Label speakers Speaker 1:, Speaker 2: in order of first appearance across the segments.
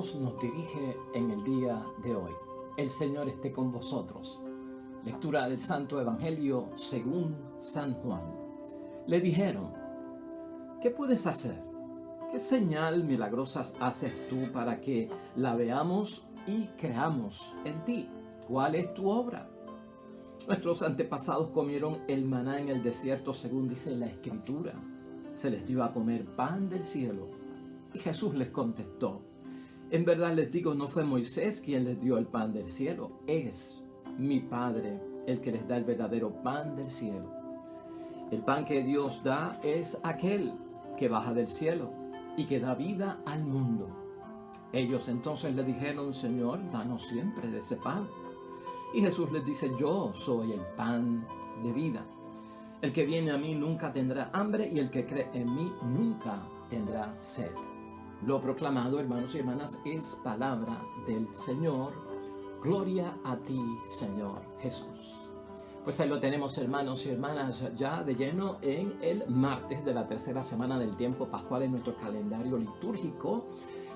Speaker 1: Dios nos dirige en el día de hoy. El Señor esté con vosotros. Lectura del Santo Evangelio según San Juan. Le dijeron: ¿qué puedes hacer? ¿Qué señal milagrosas haces tú para que la veamos y creamos en ti? ¿Cuál es tu obra? Nuestros antepasados comieron el maná en el desierto, según dice la Escritura. Se les dio a comer pan del cielo. Y Jesús les contestó: en verdad les digo, no fue Moisés quien les dio el pan del cielo, es mi Padre el que les da el verdadero pan del cielo. El pan que Dios da es aquel que baja del cielo y que da vida al mundo. Ellos entonces le dijeron: Señor, danos siempre de ese pan. Y Jesús les dice: yo soy el pan de vida. El que viene a mí nunca tendrá hambre, y el que cree en mí nunca tendrá sed. Lo proclamado, hermanos y hermanas, es palabra del Señor. Gloria a ti, Señor Jesús. Pues ahí lo tenemos, hermanos y hermanas, ya de lleno en el martes de la tercera semana del tiempo pascual en nuestro calendario litúrgico.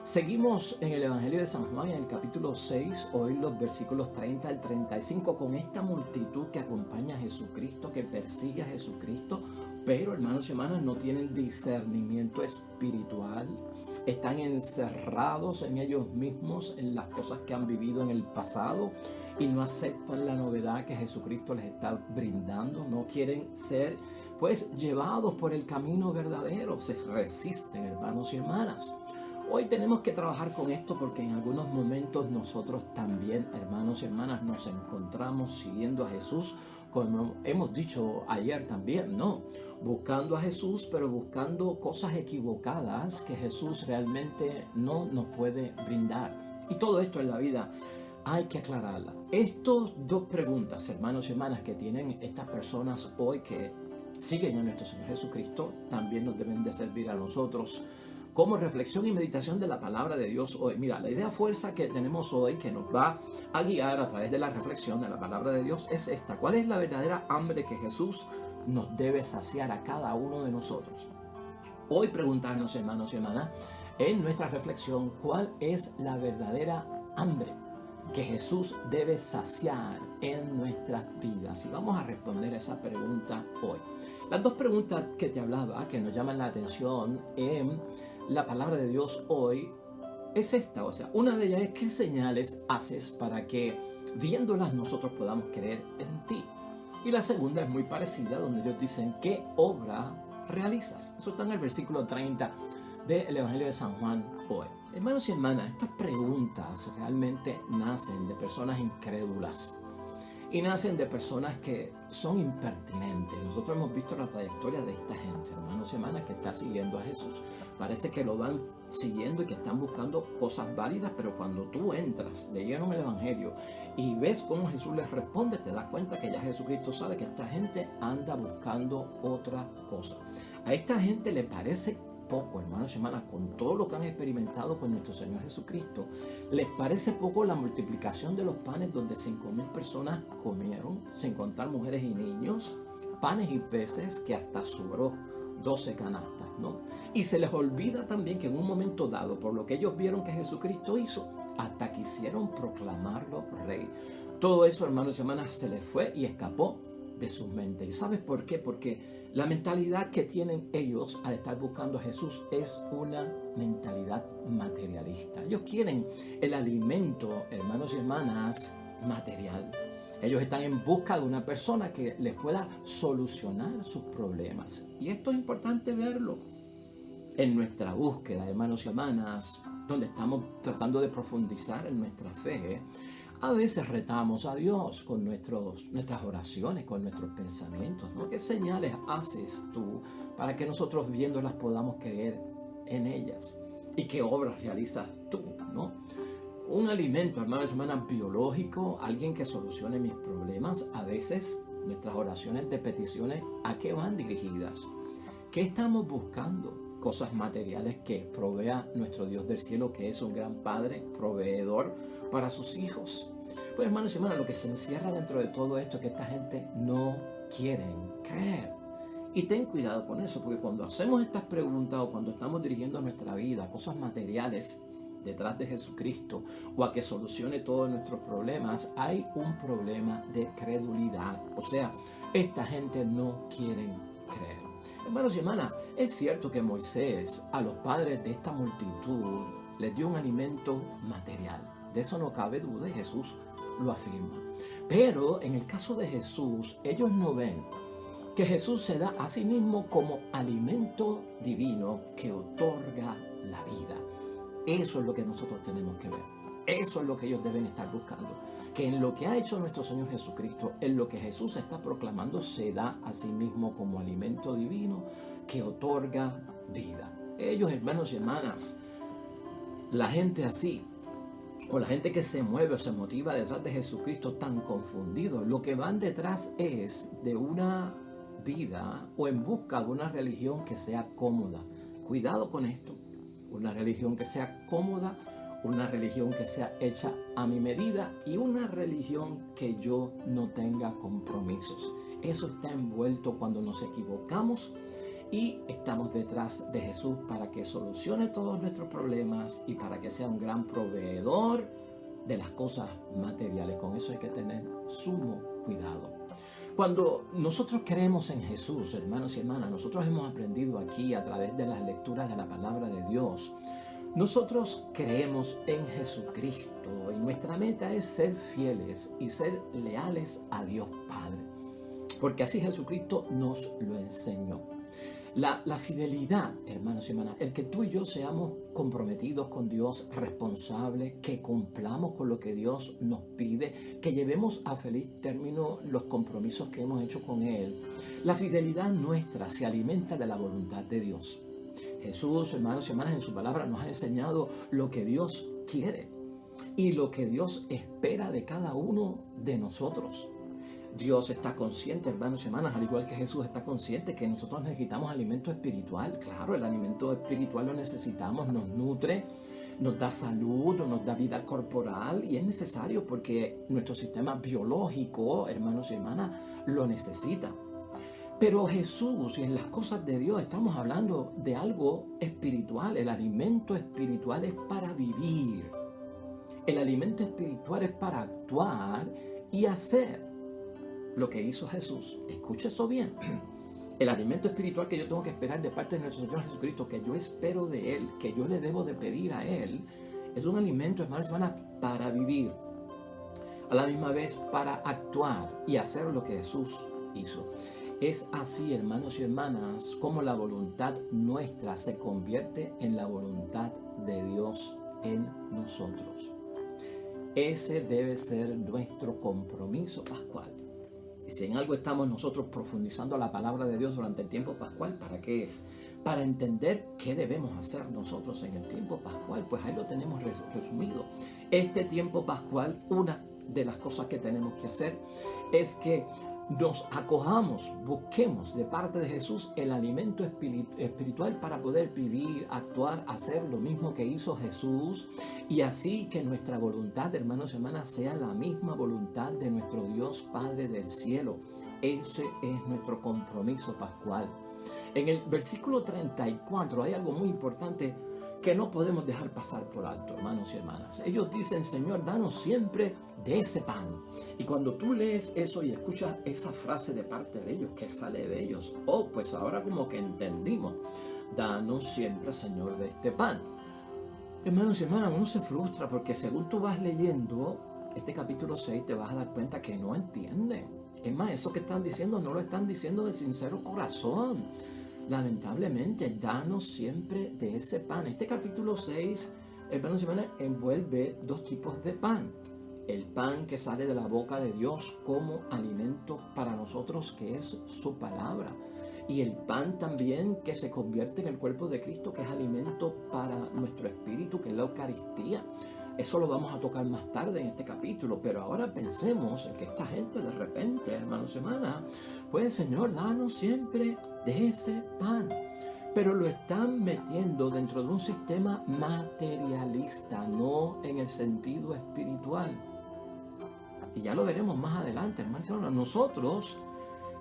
Speaker 1: Seguimos en el Evangelio de San Juan, en el capítulo 6, hoy los versículos 30 al 35, con esta multitud que acompaña a Jesucristo, que persigue a Jesucristo, pero, hermanos y hermanas, no tienen discernimiento espiritual, están encerrados en ellos mismos, en las cosas que han vivido en el pasado, y no aceptan la novedad que Jesucristo les está brindando, no quieren ser, pues, llevados por el camino verdadero, se resisten, hermanos y hermanas. Hoy tenemos que trabajar con esto porque en algunos momentos nosotros también, hermanos y hermanas, nos encontramos siguiendo a Jesús, como hemos dicho ayer también, ¿no? Buscando a Jesús, pero buscando cosas equivocadas que Jesús realmente no nos puede brindar. Y todo esto en la vida hay que aclararla. Estas dos preguntas, hermanos y hermanas, que tienen estas personas hoy que siguen a nuestro Señor Jesucristo, también nos deben de servir a nosotros como reflexión y meditación de la palabra de Dios hoy. Mira, la idea fuerza que tenemos hoy, que nos va a guiar a través de la reflexión de la palabra de Dios, es esta: ¿cuál es la verdadera hambre que Jesús nos debe saciar a cada uno de nosotros? Hoy preguntarnos, hermanos y hermanas, en nuestra reflexión, ¿cuál es la verdadera hambre que Jesús debe saciar en nuestras vidas? Y vamos a responder esa pregunta hoy. Las dos preguntas que te hablaba, que nos llaman la atención en la palabra de Dios hoy, es esta. O sea, una de ellas es: ¿qué señales haces para que viéndolas nosotros podamos creer en ti? Y la segunda es muy parecida, donde ellos dicen: ¿qué obra realizas? Eso está en el versículo 30 del Evangelio de San Juan hoy. Hermanos y hermanas, estas preguntas realmente nacen de personas incrédulas y nacen de personas que son impertinentes. Nosotros hemos visto la trayectoria de esta gente, hermanos y hermanas, que está siguiendo a Jesús. Parece que lo van siguiendo y que están buscando cosas válidas, pero cuando tú entras de lleno en el Evangelio y ves cómo Jesús les responde, te das cuenta que ya Jesucristo sabe que esta gente anda buscando otra cosa. A esta gente le parece poco, hermanos y hermanas, con todo lo que han experimentado con nuestro Señor Jesucristo, les parece poco la multiplicación de los panes, donde 5,000 personas comieron, sin contar mujeres y niños, panes y peces, que hasta sobró 12 canastas, ¿no? Y se les olvida también que en un momento dado, por lo que ellos vieron que Jesucristo hizo, hasta quisieron proclamarlo rey. Todo eso, hermanos y hermanas, se les fue y escapó de sus mentes. ¿Y sabes por qué? Porque la mentalidad que tienen ellos al estar buscando a Jesús es una mentalidad materialista. Ellos quieren el alimento, hermanos y hermanas, material. Ellos están en busca de una persona que les pueda solucionar sus problemas. Y esto es importante verlo en nuestra búsqueda, hermanos y hermanas, donde estamos tratando de profundizar en nuestra fe. A veces retamos a Dios con nuestras oraciones, con nuestros pensamientos, ¿no? ¿Qué señales haces tú para que nosotros viéndolas podamos creer en ellas? ¿Y qué obras realizas tú, ¿no? Un alimento, hermanos y hermanas, biológico, alguien que solucione mis problemas. A veces nuestras oraciones de peticiones, ¿a qué van dirigidas? ¿Qué estamos buscando? Cosas materiales que provea nuestro Dios del cielo, que es un gran Padre, proveedor para sus hijos. Pues, hermanos y hermanas, lo que se encierra dentro de todo esto es que esta gente no quieren creer. Y ten cuidado con eso, porque cuando hacemos estas preguntas o cuando estamos dirigiendo nuestra vida a cosas materiales, detrás de Jesucristo o a que solucione todos nuestros problemas, hay un problema de credulidad. O sea, esta gente no quiere creer. Hermanos y hermanas, es cierto que Moisés a los padres de esta multitud les dio un alimento material. De eso no cabe duda y Jesús lo afirma. Pero en el caso de Jesús, ellos no ven que Jesús se da a sí mismo como alimento divino que otorga la vida. Eso es lo que nosotros tenemos que ver. Eso es lo que ellos deben estar buscando. Que en lo que ha hecho nuestro Señor Jesucristo, en lo que Jesús está proclamando, se da a sí mismo como alimento divino que otorga vida. Ellos, hermanos y hermanas, la gente así, o la gente que se mueve o se motiva detrás de Jesucristo tan confundido, lo que van detrás es de una vida o en busca de una religión que sea cómoda. Cuidado con esto. Una religión que sea cómoda, una religión que sea hecha a mi medida y una religión que yo no tenga compromisos. Eso está envuelto cuando nos equivocamos y estamos detrás de Jesús para que solucione todos nuestros problemas y para que sea un gran proveedor de las cosas materiales. Con eso hay que tener sumo cuidado. Cuando nosotros creemos en Jesús, hermanos y hermanas, nosotros hemos aprendido aquí a través de las lecturas de la palabra de Dios. Nosotros creemos en Jesucristo y nuestra meta es ser fieles y ser leales a Dios Padre, porque así Jesucristo nos lo enseñó. La fidelidad, hermanos y hermanas, el que tú y yo seamos comprometidos con Dios, responsables, que cumplamos con lo que Dios nos pide, que llevemos a feliz término los compromisos que hemos hecho con Él. La fidelidad nuestra se alimenta de la voluntad de Dios. Jesús, hermanos y hermanas, en su palabra nos ha enseñado lo que Dios quiere y lo que Dios espera de cada uno de nosotros. Dios está consciente, hermanos y hermanas, al igual que Jesús está consciente que nosotros necesitamos alimento espiritual. Claro, el alimento espiritual lo necesitamos, nos nutre, nos da salud, nos da vida corporal y es necesario porque nuestro sistema biológico, hermanos y hermanas, lo necesita. Pero Jesús y en las cosas de Dios estamos hablando de algo espiritual. El alimento espiritual es para vivir. El alimento espiritual es para actuar y hacer lo que hizo Jesús. Escuche eso bien. El alimento espiritual que yo tengo que esperar de parte de nuestro Señor Jesucristo, que yo espero de Él, que yo le debo de pedir a Él, es un alimento, hermanos y hermanas, para vivir. A la misma vez para actuar y hacer lo que Jesús hizo. Es así, hermanos y hermanas, como la voluntad nuestra se convierte en la voluntad de Dios en nosotros. Ese debe ser nuestro compromiso pascual. Y si en algo estamos nosotros profundizando la palabra de Dios durante el tiempo pascual, ¿para qué es? Para entender qué debemos hacer nosotros en el tiempo pascual. Pues ahí lo tenemos resumido. Este tiempo pascual, una de las cosas que tenemos que hacer es que nos acojamos, busquemos de parte de Jesús el alimento espiritual para poder vivir, actuar, hacer lo mismo que hizo Jesús y así que nuestra voluntad, hermanos y hermanas, sea la misma voluntad de nuestro Dios Padre del cielo. Ese es nuestro compromiso pascual. En el versículo 34 hay algo muy importante que no podemos dejar pasar por alto, hermanos y hermanas. Ellos dicen, Señor, danos siempre de ese pan. Y cuando tú lees eso y escuchas esa frase de parte de ellos, que sale de ellos, oh, pues ahora como que entendimos, danos siempre, Señor, de este pan. Hermanos y hermanas, uno se frustra porque según tú vas leyendo este capítulo 6, te vas a dar cuenta que no entienden. Es más, eso que están diciendo no lo están diciendo de sincero corazón. Lamentablemente, danos siempre de ese pan. Este capítulo 6, hermanos y hermanas, envuelve dos tipos de pan. El pan que sale de la boca de Dios como alimento para nosotros, que es su palabra. Y el pan también que se convierte en el cuerpo de Cristo, que es alimento para nuestro espíritu, que es la Eucaristía. Eso lo vamos a tocar más tarde en este capítulo, pero ahora pensemos en que esta gente de repente, hermanos y hermanas, pues Señor, danos siempre de ese pan. Pero lo están metiendo dentro de un sistema materialista, no en el sentido espiritual. Y ya lo veremos más adelante, hermanos y hermanas. Nosotros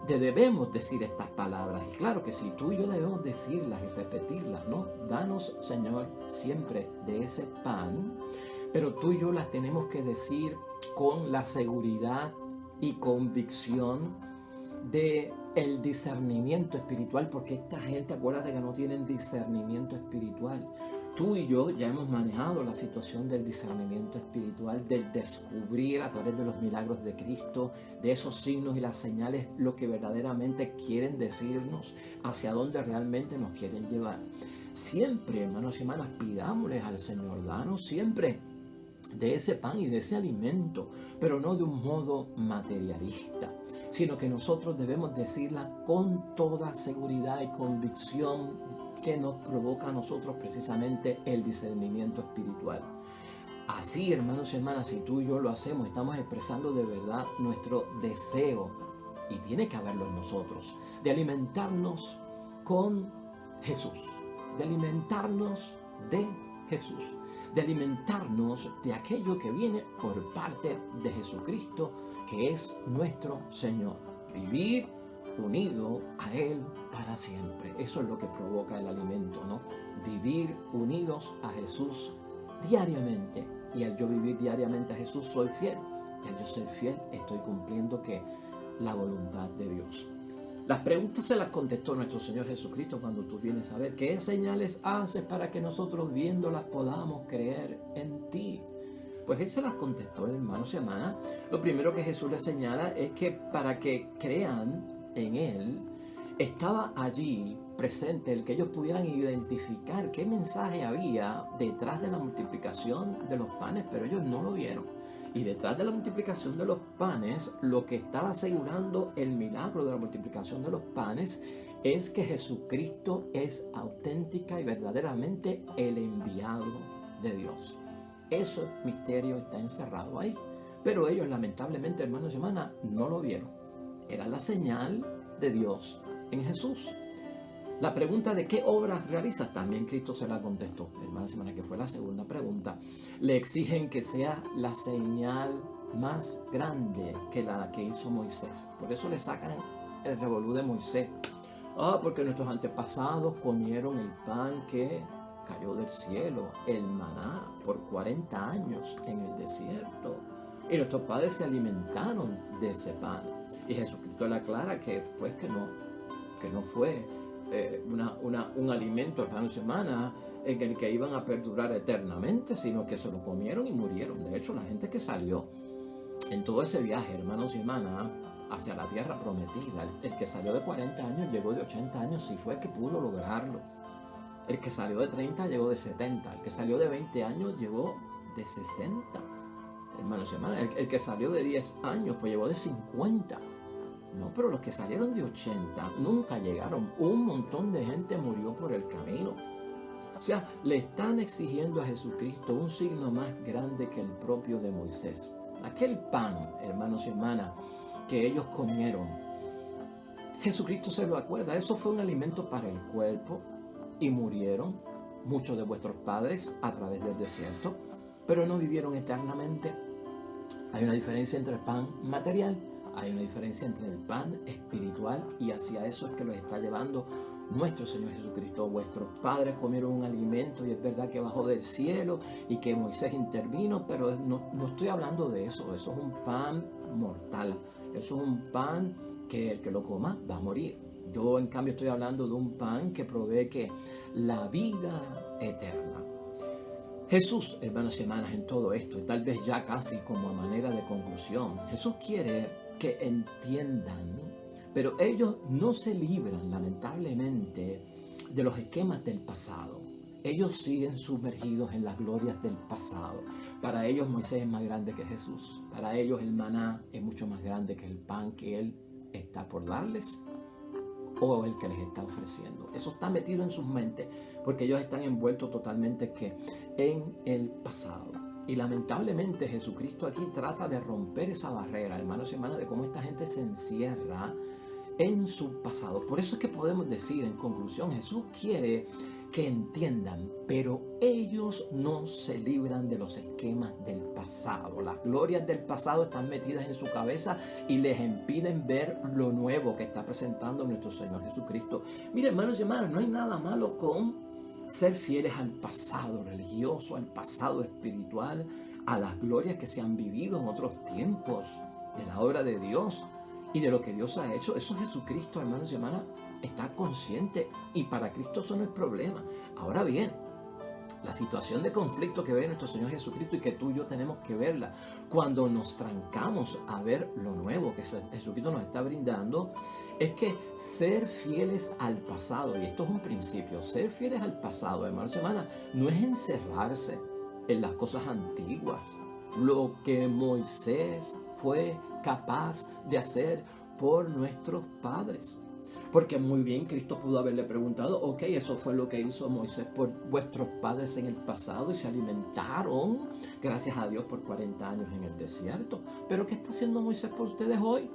Speaker 1: debemos decir estas palabras. Y claro que sí, tú y yo debemos decirlas y repetirlas, ¿no? Danos, Señor, siempre de ese pan, pero tú y yo las tenemos que decir con la seguridad y convicción de el discernimiento espiritual, porque esta gente, acuérdate que no tienen discernimiento espiritual. Tú y yo ya hemos manejado la situación del discernimiento espiritual, del descubrir a través de los milagros de Cristo, de esos signos y las señales, lo que verdaderamente quieren decirnos, hacia dónde realmente nos quieren llevar. Siempre, hermanos y hermanas, pidámosles al Señor, danos siempre de ese pan y de ese alimento, pero no de un modo materialista, sino que nosotros debemos decirla con toda seguridad y convicción que nos provoca a nosotros precisamente el discernimiento espiritual. Así, hermanos y hermanas, si tú y yo lo hacemos, estamos expresando de verdad nuestro deseo, y tiene que haberlo en nosotros, de alimentarnos con Jesús, de alimentarnos de Jesús, de alimentarnos de aquello que viene por parte de Jesucristo, que es nuestro Señor. Vivir unido a Él para siempre. Eso es lo que provoca el alimento, ¿no? Vivir unidos a Jesús diariamente. Y al yo vivir diariamente a Jesús, soy fiel. Y al yo ser fiel, estoy cumpliendo que la voluntad de Dios. Las preguntas se las contestó nuestro Señor Jesucristo cuando tú vienes a ver qué señales haces para que nosotros viéndolas podamos creer en ti. Pues Él se las contestó, hermanos y hermanas. Lo primero que Jesús les señala es que para que crean en Él, estaba allí presente el que ellos pudieran identificar qué mensaje había detrás de la multiplicación de los panes, pero ellos no lo vieron. Y detrás de la multiplicación de los panes, lo que estaba asegurando el milagro de la multiplicación de los panes es que Jesucristo es auténtica y verdaderamente el enviado de Dios. Ese misterio está encerrado ahí. Pero ellos, lamentablemente, hermanos y hermanas, no lo vieron. Era la señal de Dios en Jesús. La pregunta de qué obras realizas, también Cristo se la contestó. Hermanos y hermanas, que fue la segunda pregunta. Le exigen que sea la señal más grande que la que hizo Moisés. Por eso le sacan el revolú de Moisés. Porque nuestros antepasados comieron el pan que cayó del cielo, el maná, por 40 años en el desierto. Y nuestros padres se alimentaron de ese pan. Y Jesucristo le aclara que no fue un alimento, hermanos y hermanas, en el que iban a perdurar eternamente, sino que se lo comieron y murieron. De hecho, la gente que salió en todo ese viaje, hermanos y hermanas, hacia la tierra prometida, el que salió de 40 años llegó de 80 años, si fue que pudo lograrlo. El que salió de 30 llegó de 70. El que salió de 20 años llegó de 60. Hermanos y hermanas, el que salió de 10 años pues llegó de 50. No, pero los que salieron de 80 nunca llegaron. Un montón de gente murió por el camino. O sea, le están exigiendo a Jesucristo un signo más grande que el propio de Moisés. Aquel pan, hermanos y hermanas, que ellos comieron, Jesucristo se lo acuerda. Eso fue un alimento para el cuerpo y murieron muchos de vuestros padres a través del desierto, pero no vivieron eternamente. Hay una diferencia entre el pan material, hay una diferencia entre el pan espiritual, y hacia eso es que los está llevando nuestro Señor Jesucristo. Vuestros padres comieron un alimento y es verdad que bajó del cielo y que Moisés intervino, pero no estoy hablando de eso. Eso es un pan mortal, eso es un pan que el que lo coma va a morir. Yo en cambio estoy hablando de un pan que provee que la vida eterna. Jesús, hermanos y hermanas, en todo esto, y tal vez ya casi como a manera de conclusión, Jesús quiere que entiendan, pero ellos no se libran, lamentablemente, de los esquemas del pasado. Ellos siguen sumergidos en las glorias del pasado. Para ellos Moisés es más grande que Jesús. Para ellos el maná es mucho más grande que el pan que Él está por darles o el que les está ofreciendo. Eso está metido en sus mentes porque ellos están envueltos totalmente en el pasado. Y lamentablemente Jesucristo aquí trata de romper esa barrera, hermanos y hermanas, de cómo esta gente se encierra en su pasado. Por eso es que podemos decir en conclusión, Jesús quiere que entiendan, pero ellos no se libran de los esquemas del pasado. Las glorias del pasado están metidas en su cabeza y les impiden ver lo nuevo que está presentando nuestro Señor Jesucristo. Mire, hermanos y hermanas, no hay nada malo con ser fieles al pasado religioso, al pasado espiritual, a las glorias que se han vivido en otros tiempos de la obra de Dios y de lo que Dios ha hecho. Eso Jesucristo, hermanos y hermanas, está consciente, y para Cristo eso no es problema. Ahora bien, la situación de conflicto que ve nuestro Señor Jesucristo y que tú y yo tenemos que verla cuando nos trancamos a ver lo nuevo que Jesucristo nos está brindando, es que ser fieles al pasado, y esto es un principio, ser fieles al pasado, hermanos y hermanas, no es encerrarse en las cosas antiguas. Lo que Moisés fue capaz de hacer por nuestros padres. Porque muy bien Cristo pudo haberle preguntado, ok, eso fue lo que hizo Moisés por vuestros padres en el pasado y se alimentaron, gracias a Dios, por 40 años en el desierto. Pero ¿qué está haciendo Moisés por ustedes hoy?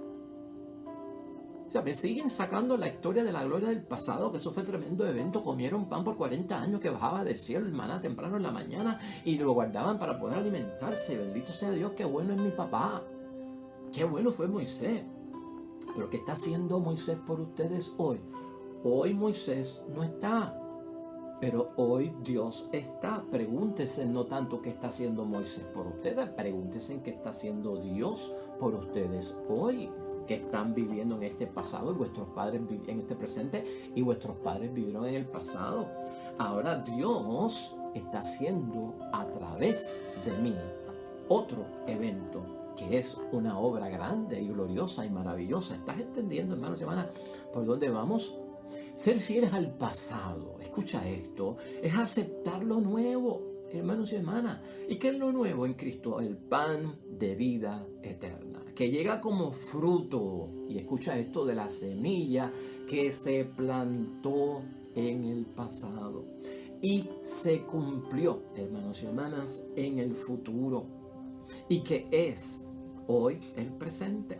Speaker 1: O sea, me siguen sacando la historia de la gloria del pasado, que eso fue tremendo evento. Comieron pan por 40 años que bajaba del cielo, el maná temprano en la mañana, y lo guardaban para poder alimentarse. Bendito sea Dios, qué bueno es mi papá. Qué bueno fue Moisés. Pero ¿qué está haciendo Moisés por ustedes hoy? Hoy Moisés no está, pero hoy Dios está. Pregúntese no tanto qué está haciendo Moisés por ustedes, pregúntese en qué está haciendo Dios por ustedes hoy, que están viviendo en este pasado, y vuestros padres viven en este presente, y vuestros padres vivieron en el pasado. Ahora Dios está haciendo a través de mí otro evento, que es una obra grande y gloriosa y maravillosa. ¿Estás entendiendo, hermanos y hermanas, por dónde vamos? Ser fieles al pasado, escucha esto, es aceptar lo nuevo, hermanos y hermanas. ¿Y qué es lo nuevo en Cristo? El pan de vida eterna, que llega como fruto, y escucha esto, de la semilla que se plantó en el pasado y se cumplió, hermanos y hermanas, en el futuro, y que es hoy el presente.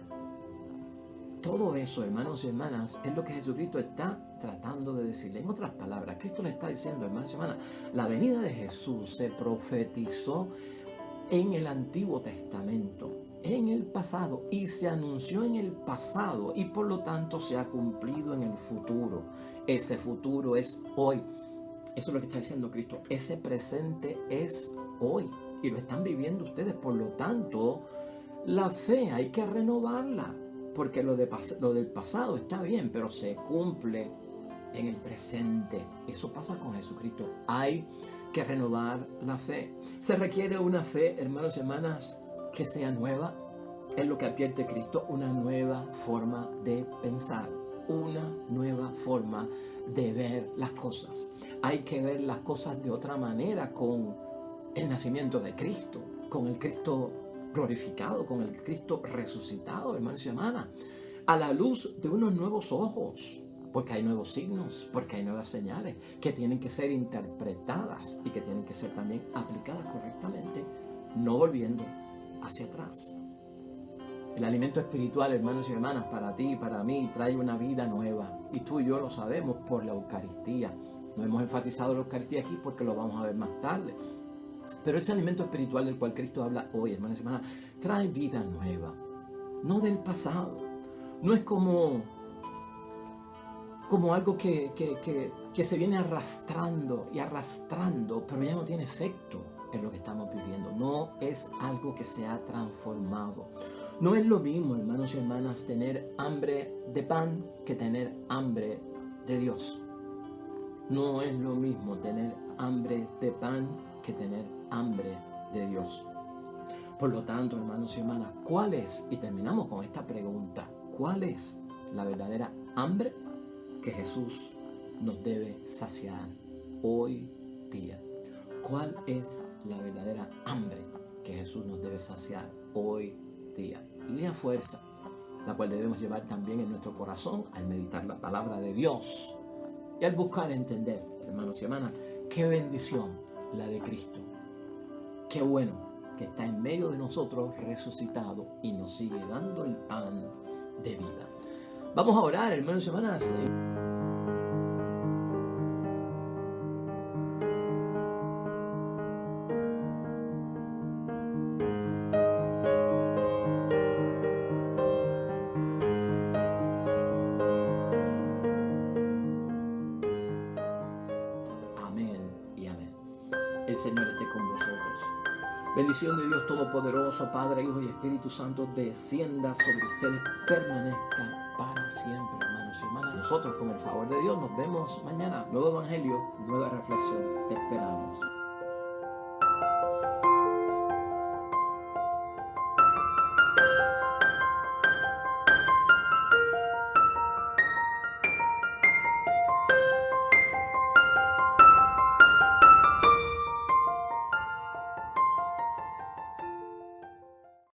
Speaker 1: Todo eso, hermanos y hermanas, es lo que Jesucristo está tratando de decirle. En otras palabras, Cristo le está diciendo, hermanos y hermanas, la venida de Jesús se profetizó en el Antiguo Testamento, en el pasado, y se anunció en el pasado, y por lo tanto se ha cumplido en el futuro. Ese futuro es hoy. Eso es lo que está diciendo Cristo. Ese presente es hoy, y lo están viviendo ustedes. Por lo tanto, la fe hay que renovarla, porque lo del pasado está bien, pero se cumple en el presente. Eso pasa con Jesucristo. Hay que renovar la fe. Se requiere una fe, hermanos y hermanas, que sea nueva. Es lo que advierte Cristo, una nueva forma de pensar, una nueva forma de ver las cosas. Hay que ver las cosas de otra manera con el nacimiento de Cristo, con el Cristo glorificado, con el Cristo resucitado, hermanos y hermanas, a la luz de unos nuevos ojos, porque hay nuevos signos, porque hay nuevas señales que tienen que ser interpretadas y que tienen que ser también aplicadas correctamente, no volviendo hacia atrás. El alimento espiritual, hermanos y hermanas, para ti y para mí, trae una vida nueva, y tú y yo lo sabemos por la Eucaristía. No hemos enfatizado la Eucaristía aquí porque lo vamos a ver más tarde. Pero ese alimento espiritual del cual Cristo habla hoy, hermanos y hermanas, trae vida nueva, no del pasado. No es como algo que se viene arrastrando y arrastrando, pero ya no tiene efecto en lo que estamos viviendo. No es algo que se ha transformado. No es lo mismo, hermanos y hermanas, tener hambre de pan que tener hambre de Dios. No es lo mismo tener hambre de pan que tener hambre de Dios. Por lo tanto, hermanos y hermanas, ¿cuál es? Y terminamos con esta pregunta. ¿Cuál es la verdadera hambre que Jesús nos debe saciar hoy día? ¿Cuál es la verdadera hambre que Jesús nos debe saciar hoy día? Y la fuerza, la cual debemos llevar también en nuestro corazón al meditar la palabra de Dios y al buscar entender, hermanos y hermanas, qué bendición la de Cristo. Qué bueno que está en medio de nosotros resucitado y nos sigue dando el pan de vida. Vamos a orar, hermanos y hermanas. El Señor esté con vosotros. Bendición de Dios Todopoderoso, Padre, Hijo y Espíritu Santo, descienda sobre ustedes, permanezca para siempre, hermanos y hermanas. Nosotros, con el favor de Dios, nos vemos mañana. Nuevo Evangelio, nueva reflexión. Te esperamos.